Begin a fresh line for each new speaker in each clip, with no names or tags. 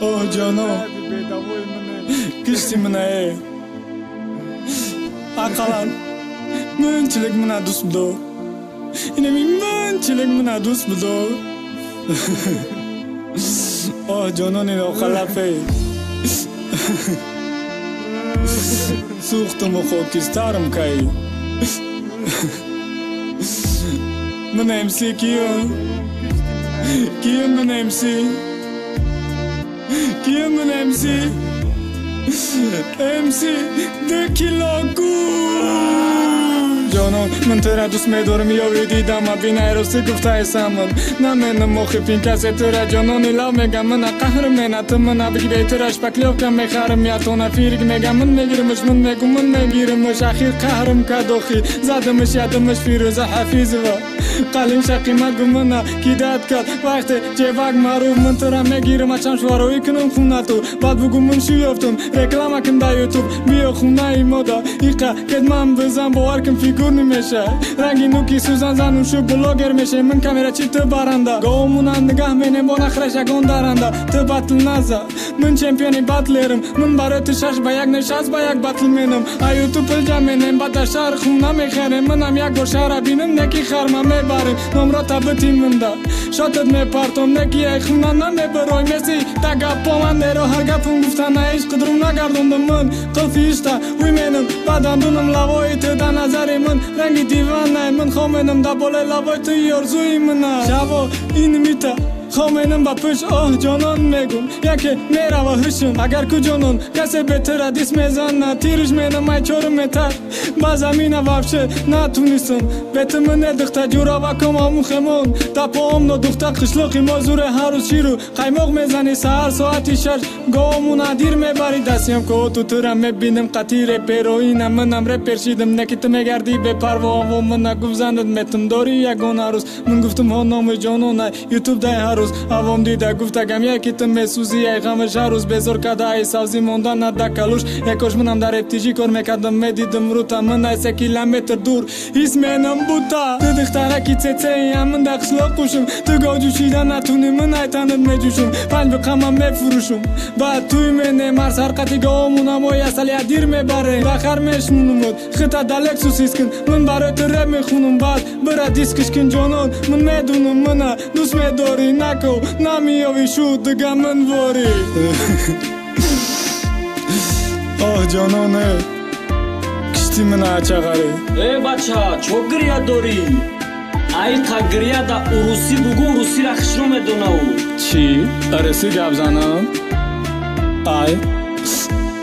اوه جانو kishti mina akalan munchilik mina do'st budo ina men munchilik mina do'st budo oh jonon ina khalafe suchtum khokistarum kai mina MC kiyo mina MC kiyo mina MC MC de kilogu جانان من ترا دوست می‌دارم یا دیدم ببین روزی گفته سامن نمن مخفین کسی ترا جانان لا میگم من قهر من تو من بگی بهترش بکلیو کم میخرم یا تو نفیرگ میگم من میگیرمش من میگم من میگیرمش اخیر قهرم کدوخی زدمش یادمش فیروز حفیظ و قلم شقی مگم من کی داد کرد وقتی جواب معروف من ترا میگیرم چند شواروی کنم خونه تو بعد بگم من شو یافتم رکلام کن در یوتیوب بیا خونه ای مادا ایقا کد من بزن باور کن فیگور نمیشه رنگی نوکی سوزن زنون شو بلاگر میشه من کامیرا چی تو برنده گامونن نگاه مینم با نخرش اگون درنده تو بطل نزه من چمپیونی بطلرم من برای تو شش با یک نشست با یک بطل مینم ایو تو پل جمینم با در شهر خونه میخرم منم یک بار شهر بینم نکی خرمه میبرم نمرا تبتی منده شاتت میپرتم نکی ای خونه نمیبروی میسی تگا پامنده رو هر گپم گفتن ایش قدرم نگردم من قلفیشتا وی مینم بعدم دونم لوای تو در نظر من رنگی دیوانه من خامنم در بالای لوای تو یارزوی منه شبا این میته خامنم با پش آه جانان میگم یکی میره و هشم اگر که جانان کسی بهتر دیس میزنه تیرش مینم ای چورم میتر با زمینه وابشه نتونستم بیت من دخته جورا و کم همون خمون تا پاهم نو دخته قشلقی مازور هر روز شیرو قیماق میزنی سهر ساعتی شش گامون دیر میبری دستیم که تو ترم میبینم قطیر پیروینم منم ره پرشیدم نکیت میگردی به پروا و من نگفت زندت میتم داری یگان هر روز من گفتم ها نام جانان یوتیوب ده هر روز اوام دیده گفتگم یکیتم میسوزی ای غمش هر روز بزار کده ای سازی موندن نده کلوش یکاش منم در ابتیجی کار میکردم میدیدم رو تا من ای 3 کیلومتر دور هیس مینم بودا تو دخترکی چه ای من در قشلاق کوشم تو گا جوشیدن نتونی من ای تنت میجوشم پنج بقمم میفروشم بعد توی منه مرس هر قطی گامونم و یسلی دیر میبره بخر میشمونم خطا دلکسوسیس کن من برای تو رب میخونم بعد برا دیسکش کن جانان من میدونم من دوست میداری نکو نمیاوی شو دگه من واری آه جانانه کشتی من اچغره
ای بچه چو گریه داری ای تا گریه دا اروسی بگو اروسی را خشرو میدونه
چی؟ ارسی گب زنم؟ ای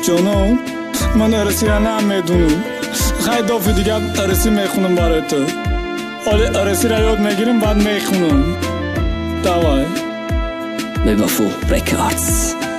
جانان من ارسی را نمیدونم خیلی دافی دیگه ارسی میخونم برای تو حالی ارسی را یاد میگیرم بعد میخونم دوای
Mevafo Records.